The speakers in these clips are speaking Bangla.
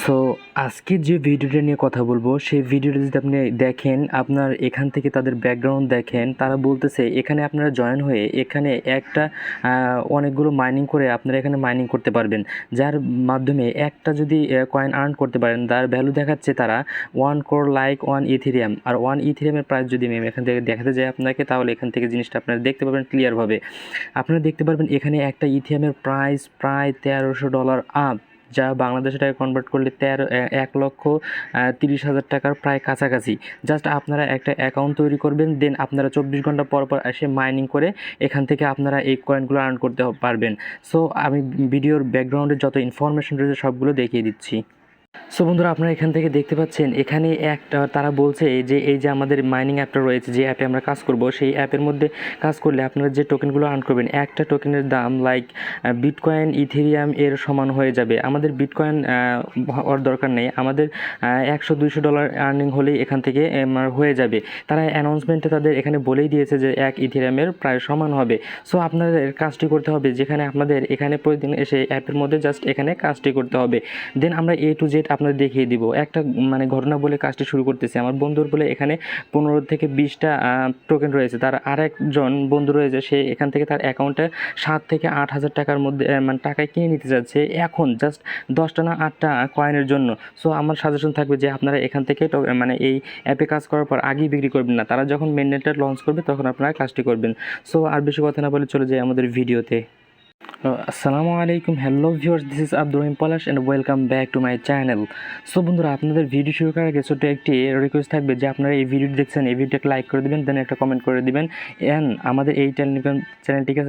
সো আজকে যে ভিডিওটা নিয়ে কথা বলবো সেই ভিডিওটা যদি আপনি দেখেন, আপনার এখান থেকে তাদের ব্যাকগ্রাউন্ড দেখেন, তারা বলতেছে এখানে আপনারা জয়েন হয়ে এখানে একটা অনেকগুলো মাইনিং করে আপনারা এখানে মাইনিং করতে পারবেন, যার মাধ্যমে একটা যদি কয়েন আর্ন করতে পারেন তার ভ্যালু দেখাচ্ছে তারা 1 crore লাইক 1 ইথেরিয়াম। আর 1 ইথেরিয়ামের প্রাইস যদি আমি এখান থেকে দেখাতে যাই আপনাকে, তাহলে এখান থেকে জিনিসটা আপনারা দেখতে পাবেন ক্লিয়ারভাবে। আপনারা দেখতে পারবেন এখানে একটা ইথেরিয়ামের প্রাইস প্রায় $1300 আপ, যা বাংলাদেশে টাকা কনভার্ট করলে 1,30,000 টাকার প্রায় কাছাকাছি। জাস্ট আপনারা একটা অ্যাকাউন্ট তৈরি করবেন, দেন আপনারা 24 ঘন্টা পর পর এসে মাইনিং করে এখান থেকে আপনারা এই কয়েনগুলো আর্ন করতে পারবেন। সো আমি ভিডিওর ব্যাকগ্রাউন্ডে যত ইনফরমেশন রয়েছে সবগুলো দেখিয়ে দিচ্ছি। সো বন্ধুরা, আপনারা এখান থেকে দেখতে পাচ্ছেন এখানে একটা তারা বলছে যে এই যে আমাদের মাইনিং অ্যাপটা রয়েছে, যে অ্যাপে আমরা কাজ করব, সেই অ্যাপের মধ্যে কাজ করলে আপনারা যে টোকেনগুলো আর্ন করবেন, একটা টোকেনের দাম লাইক বিটকয়েন ইথেরিয়াম এর সমান হয়ে যাবে। আমাদের বিটকয়েন হওয়ার দরকার নেই, আমাদের $100-200 আর্নিং হলেই এখান থেকে হয়ে যাবে। তারা অ্যানাউন্সমেন্টে তাদের এখানে বলেই দিয়েছে যে 1 ইথেরিয়ামের প্রায় সমান হবে। সো আপনাদের কাজটি করতে হবে, যেখানে আপনাদের এখানে প্রতিদিন এসে অ্যাপের মধ্যে জাস্ট এখানে কাজটি করতে হবে। দেন আমরা A to Z আপনাদের দেখিয়ে দিব। একটা ঘটনা বলে কাজটি শুরু করতেছি। আমার বন্ধুর বলে এখানে 15 থেকে 20টা টোকেন রয়েছে, তার আরেকজন বন্ধু রয়েছে, সে এখান থেকে তার অ্যাকাউন্টে 7 থেকে 8,000 টাকার মধ্যে টাকায় কিনে নিতে যাচ্ছে এখন জাস্ট 10টা না 8টা কয়েনের জন্য। সো আমার সাজেশন থাকবে যে আপনারা এখান থেকে এই অ্যাপে কাজ করার পর আগেই বিক্রি করবেন না, তারা যখন মেইননেটটা লঞ্চ করবে তখন আপনারা কাজটি করবেন। সো আর বেশি কথা না বলে চলে যাই আমাদের ভিডিওতে। Assalamualaikum, hello viewers, this is Abdur Rahim polash and welcome back to my channel. So বন্ধুরা, আপনাদের ভিডিও শুরু করার আগে ছোট্ট একটি রিকোয়েস্ট থাকবে যে আপনারা এই ভিডিওটি দেখছেন, এই ভিডিওটাকে লাইক করে দিবেন, দেন একটা কমেন্ট করে দিবেন, অ্যান্ড আমাদের এই চ্যানেলটিকে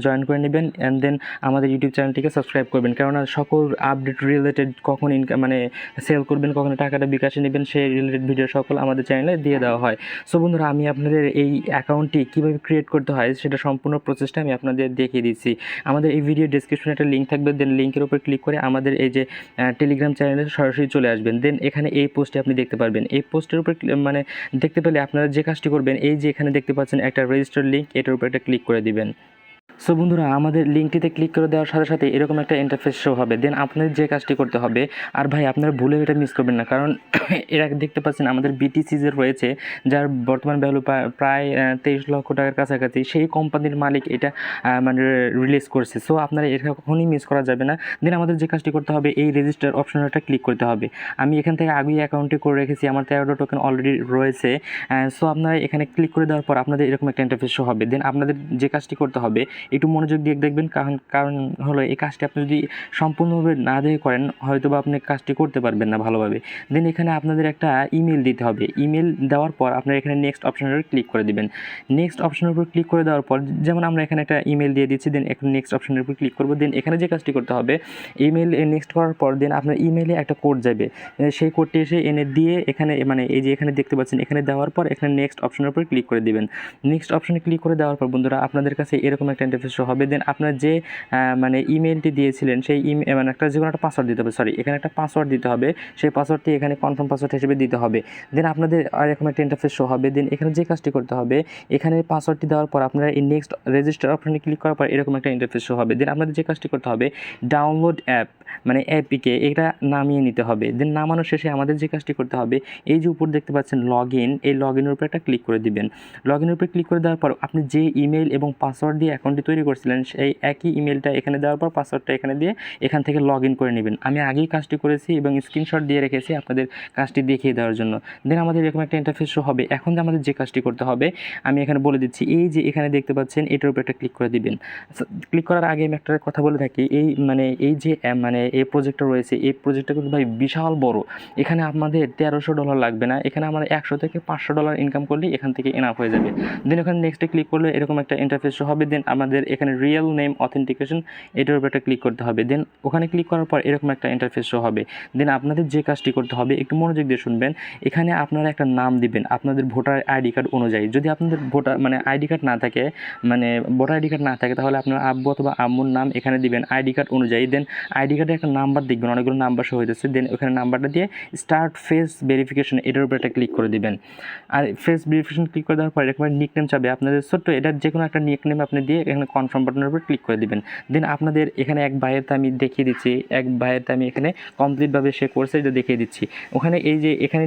জয়েন করে নেবেন, অ্যান্ড দেন আমাদের ইউটিউব চ্যানেলটিকে সাবস্ক্রাইব করবেন, কেননা সকল আপডেট রিলেটেড কখন সেল করবেন, কখন টাকাটা বিকাশে নেবেন, সেই রিলেটেড ভিডিও সকল আমাদের চ্যানেলে দিয়ে দেওয়া হয়। সো বন্ধুরা, আমি আপনাদের এই অ্যাকাউন্টটি কীভাবে ক্রিয়েট করতে হয় সেটা সম্পূর্ণ প্রসেসটা আমি আপনাদের দেখিয়ে দিচ্ছি। আমাদের এই ভিডিও ডেসক্রিপশনে একটা লিঙ্ক থাকবে, দেন লিঙ্কের উপর ক্লিক করে আমাদের এই যে টেলিগ্রাম চ্যানেলে সরাসরি চলে আসবেন। দেন এখানে এই পোস্টে আপনি দেখতে পারবেন, এই পোস্টের উপর দেখতে পেলে আপনারা যে কাজটি করবেন, এই যে এখানে দেখতে পাচ্ছেন একটা রেজিস্টার লিঙ্ক, এটার উপর একটা ক্লিক করে দিবেন। সো বন্ধুরা, আমাদের লিঙ্কটিতে ক্লিক করে দেওয়ার সাথে সাথে এরকম একটা ইন্টারফেস শো হবে। দেন আপনাদের যে কাজটি করতে হবে, আর ভাই আপনারা ভুলে এটা মিস করবেন না, কারণ এর আগে দেখতে পাচ্ছেন আমাদের বিটিসি যে রয়েছে, যার বর্তমান ভ্যালু প্রায় 23 লক্ষ টাকার কাছাকাছি, সেই কোম্পানির মালিক এটা রিলিজ করছে। সো আপনারা এটা কখনই মিস করা যাবে না। দেন আমাদের যে কাজটি করতে হবে, এই রেজিস্টার অপশনটা ক্লিক করতে হবে। আমি এখান থেকে আগেই অ্যাকাউন্টে করে রেখেছি, আমার 13টা টোকেন অলরেডি রয়েছে। সো আপনারা এখানে ক্লিক করে দেওয়ার পর আপনাদের এরকম একটা ইন্টারফেস শো হবে। দেন আপনাদের যে কাজটি করতে হবে একটু মনোযোগ দিয়ে দেখবেন, কারণ হলো এই কাজটি আপনি যদি সম্পূর্ণভাবে না দেখে করেন হয়তো বা আপনি কাজটি করতে পারবেন না ভালোভাবে। দেন এখানে আপনাদের একটা ইমেল দিতে হবে। ইমেল দেওয়ার পর আপনারা এখানে নেক্সট অপশনের উপর ক্লিক করে দিবেন। নেক্সট অপশনের উপর ক্লিক করে দেওয়ার পর, যেমন আমরা এখানে একটা ইমেল দিয়ে দিচ্ছি, দেন এখন নেক্সট অপশনের উপর ক্লিক করবো। দেন এখানে যে কাজটি করতে হবে, ইমেল নেক্সট করার পর দেন আপনার ইমেলে একটা কোড যাবে, সেই কোডটি এসে এনে দিয়ে এখানে এই যে এখানে দেখতে পাচ্ছেন, এখানে দেওয়ার পর এখানে নেক্সট অপশনের উপর ক্লিক করে দিবেন। নেক্সট অপশনে ক্লিক করে দেওয়ার পর বন্ধুরা, আপনাদের কাছে এরকম একটা ইন্টারফেস শো হবে। দেন আপনার যে ইমেলটি দিয়েছিলেন সেই একটা যে কোনো একটা পাসওয়ার্ড দিতে হবে, এখানে একটা পাসওয়ার্ড দিতে হবে, সেই পাসওয়ার্ডটি এখানে কনফার্ম পাসওয়ার্ড হিসেবে দিতে হবে। দেন আপনাদের এরকম একটা ইন্টারফেস শো হবে। দেন এখানে যে কাজটি করতে হবে, এখানে পাসওয়ার্ডটি দেওয়ার পর আপনারা এই নেক্সট রেজিস্টার অপশনে ক্লিক করার পর এরকম একটা ইন্টারফেস শো হবে। দেন আপনাদের যে কাজটি করতে হবে, ডাউনলোড অ্যাপ অ্যাপিকে এটা নামিয়ে নিতে হবে। দেন নামানোর শেষে আমাদের যে কাজটি করতে হবে, এই যে উপর দেখতে পাচ্ছেন লগ ইন, এই লগ ইনের উপর একটা ক্লিক করে দিবেন। লগ ইনের উপর ক্লিক করে দেওয়ার পর আপনি যে ইমেল এবং পাসওয়ার্ড দিয়ে অ্যাকাউন্টটি তৈরি করছিলেন, সেই একই ইমেলটা এখানে দেওয়ার পর পাসওয়ার্ডটা এখানে দিয়ে এখান থেকে লগ ইন করে নেবেন। আমি আগেই কাজটি করেছি এবং স্ক্রিনশট দিয়ে রেখেছি আপনাদের কাজটি দেখিয়ে দেওয়ার জন্য। দেন আমাদের এরকম একটা ইন্টারফেস শো হবে। এখন যে আমাদের যে কাজটি করতে হবে আমি এখানে বলে দিচ্ছি, এই যে এখানে দেখতে পাচ্ছেন এটার উপর একটা ক্লিক করে দিবেন। ক্লিক করার আগে আমি একটা কথা বলে থাকি, এই যে এই প্রজেক্টটা রয়েছে, এই প্রজেক্টটা কিন্তু ভাই বিশাল বড়। এখানে আমাদের $1300 লাগবে না, এখানে আমরা $100 থেকে $500 ইনকাম করলেই এখান থেকে এনাফ হয়ে যাবে। দেন এখানে নেক্সটে ক্লিক করলে এরকম একটা ইন্টারফেস শো হবে। দেন আমাদের এখানে রিয়েল নেম অথেন্টিকেশন এটার উপর একটা ক্লিক করতে হবে। দেন ওখানে ক্লিক করার পর এরকম একটা ইন্টারফেস শো হবে। দেন আপনাদের যে কাজটি করতে হবে একটু মনোযোগ দিয়ে শুনবেন, এখানে আপনারা একটা নাম দিবেন আপনাদের ভোটার আইডি কার্ড অনুযায়ী। যদি আপনাদের ভোটার আইডি কার্ড না থাকে, ভোটার আইডি কার্ড না থাকে, তাহলে আপনার আব্বু অথবা আম্মুর নাম এখানে দিবেন আইডি কার্ড অনুযায়ী। দেন আইডি কার্ডে সাইডে একটা নাম্বার দেখবেন, অনেকগুলো নাম্বার শো হইতেছে, দেন ওখানে নাম্বারটা দিয়ে স্টার্ট ফেস ভেরিফিকেশন এটার উপর একটা ক্লিক করে দিবেন। আর ফেস ভেরিফিকেশন ক্লিক করে দেওয়ার পর এরকম নিকনেম চাবে আপনাদের ছোট্ট, এটার যে কোনো একটা নিকনেম আপনি দিয়ে এখানে কনফার্ম বাটনের উপর ক্লিক করে দিবেন। দেন আপনাদের এখানে এক ভাইয়েরটা আমি দেখিয়ে দিচ্ছি, এক ভাইয়েরটা আমি এখানে কমপ্লিটভাবে সে করছে এটা দেখিয়ে দিচ্ছি। ওখানে এই যে এখানে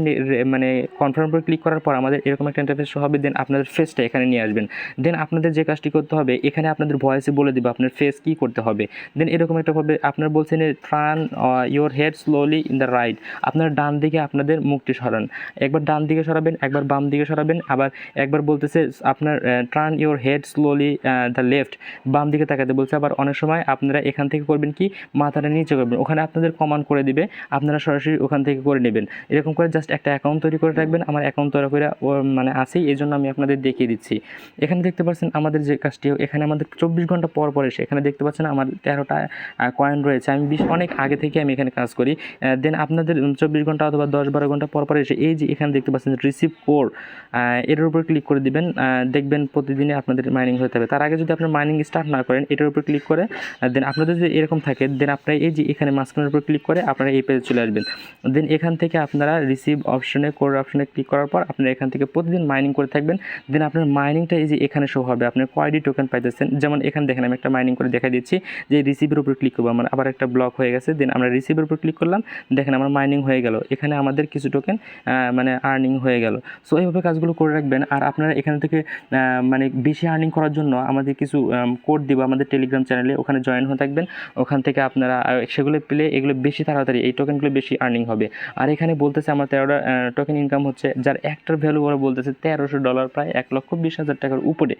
মানে কনফার্ম উপর ক্লিক করার পর আমাদের এরকম একটা ইন্টারফেস শো হবে, দেন আপনাদের ফেসটা এখানে নিয়ে আসবেন। দেন আপনাদের যে কাজটি করতে হবে এখানে আপনাদের ভয়েসে বলে দিব আপনার ফেস কী করতে হবে। দেন এরকম একটা হবে, আপনার বলছেন turn your head slowly in the right, আপনার ডান দিকে আপনাদের মুখটি সরান, একবার ডান দিকে সরাবেন, একবার বাম দিকে সরাবেন, আবার একবার বলতেছে আপনার turn your head slowly the left, বাম দিকে তাকাতে বলছে। আবার অনেক সময় আপনারা এখান থেকে করবেন কি মাথাটা নিচে করবেন, ওখানে আপনাদের কমান্ড করে দিবে, আপনারা সরাসরি ওখান থেকে করে নেবেন। এরকম করে জাস্ট একটা অ্যাকাউন্ট তৈরি করে রাখবেন। আমার অ্যাকাউন্ট তৈরি করে মানে আসেই, এই জন্য আমি আপনাদের দেখিয়ে দিচ্ছি। এখানে দেখতে পাচ্ছেন আমাদের যে কাজটি, এখানে আমাদের 24 ঘন্টা পর পর এসে এখানে দেখতে পাচ্ছেন আমার 13টা কয়েন রয়েছে। আমি অনেক আগে থেকে আমি এখানে কাজ করি। দেন আপনাদের 24 ঘন্টা অথবা 10-12 ঘন্টা পর পর এসে এই যে এখানে দেখতে পাচ্ছেন রিসিভ কোড, এটার উপর ক্লিক করে দিবেন। দেখবেন প্রতিদিনই আপনাদের মাইনিং হতে হবে। তার আগে যদি আপনার মাইনিং স্টার্ট না করেন এটার উপর ক্লিক করে, দেন আপনাদের যদি এরকম থাকে, দেন আপনারা এই যে এখানে মাঝখানের উপর ক্লিক করে আপনারা এই পেজে চলে আসবেন। দেন এখান থেকে আপনারা রিসিভ অপশনে কোড অপশনে ক্লিক করার পর আপনারা এখান থেকে প্রতিদিন মাইনিং করে থাকবেন। দেন আপনার মাইনিংটা এই যে এখানে শো হবে, আপনার কয়টি টোকেন পাইতেছেন। যেমন এখানে দেখেন আমি একটা মাইনিং করে দেখা দিচ্ছি, যে রিসিভের উপর ক্লিক করবো, আমার আবার একটা ব্লক হয়ে গেছে। দেন আমরা রিসিভের উপর ক্লিক করলাম, দেখেন আমার মাইনিং হয়ে গেল, এখানে আমাদের কিছু টোকেন মানে আর্নিং হয়ে গেল। সো এইভাবে কাজগুলো করে রাখবেন। আর আপনারা এখান থেকে মানে বেশি আর্নিং করার জন্য আমাদের কিছু কোড দিব আমাদের টেলিগ্রাম চ্যানেলে, ওখানে জয়েন হয়ে থাকবেন। ওখান থেকে আপনারা সেগুলো পেলে এগুলো বেশি তাড়াতাড়ি এই টোকেনগুলো বেশি আর্নিং হবে। আর এখানে বলতেছে আমার 13টা টোকেন ইনকাম হচ্ছে, যার একটার ভ্যালু ওরা বলতেছে $1300, প্রায় 1,20,000 টাকার উপরে।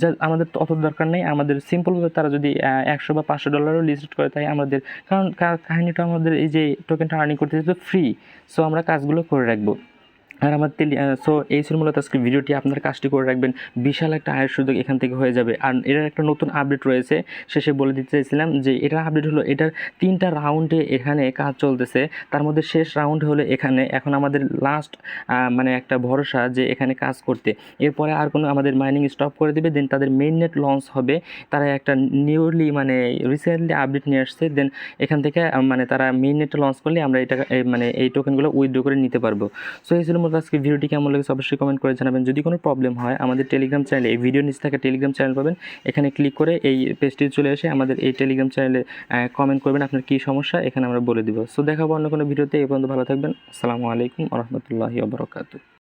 যা আমাদের তো অত দরকার নেই, আমাদের সিম্পলভাবে তারা যদি $100 বা $500 লিস্ট করে, তাই আমাদের, কারণ কাহিনীটা আমাদের এই যে টোকেনটা আর্নিং করতে তো ফ্রি। সো আমরা কাজগুলো করে রাখবো। আর আমার সো এই ছিল মূলত আজকে ভিডিওটি, আপনার কাজটি করে রাখবেন, বিশাল একটা আয়ের সুযোগ এখান থেকে হয়ে যাবে। আর এটার একটা নতুন আপডেট রয়েছে, শেষে বলে দিতে চাইছিলাম যে এটার আপডেট হলো, এটার 3টা রাউন্ডে এখানে কাজ চলতেছে, তার মধ্যে শেষ রাউন্ড হলো এখানে। এখন আমাদের লাস্ট মানে একটা ভরসা যে এখানে কাজ করতে, এরপরে আর কোনো আমাদের মাইনিং স্টপ করে দেবে। দেন তাদের মেইন নেট লঞ্চ হবে, তারা একটা নিউলি মানে রিসেন্টলি আপডেট নিয়ে আসছে। দেন এখান থেকে মানে তারা মেইন নেটটা লঞ্চ করলে আমরা এটা মানে এই টোকেনগুলো উইথড্র করে নিতে পারবো। সো এই ছিল আজকে ভিডিওটি কেমন লেগেছে অবশ্যই কমেন্ট করে জানাবেন। যদি কোনো প্রবলেম হয় আমাদের টেলিগ্রাম চ্যানেলে, এই ভিডিও নিচে থাকা টেলিগ্রাম চ্যানেল পাবেন, এখানে ক্লিক করে এই পেজটি চলে এসে আমাদের এই টেলিগ্রাম চ্যানেলে কমেন্ট করবেন আপনার কী সমস্যা, এখানে আমরা বলে দিব। সো দেখাবো অন্য কোনো ভিডিওতে। এই পর্যন্ত ভালো থাকবেন। আসসালামু আলাইকুম ওয়া রাহমাতুল্লাহি ওয়া বারাকাতুহু।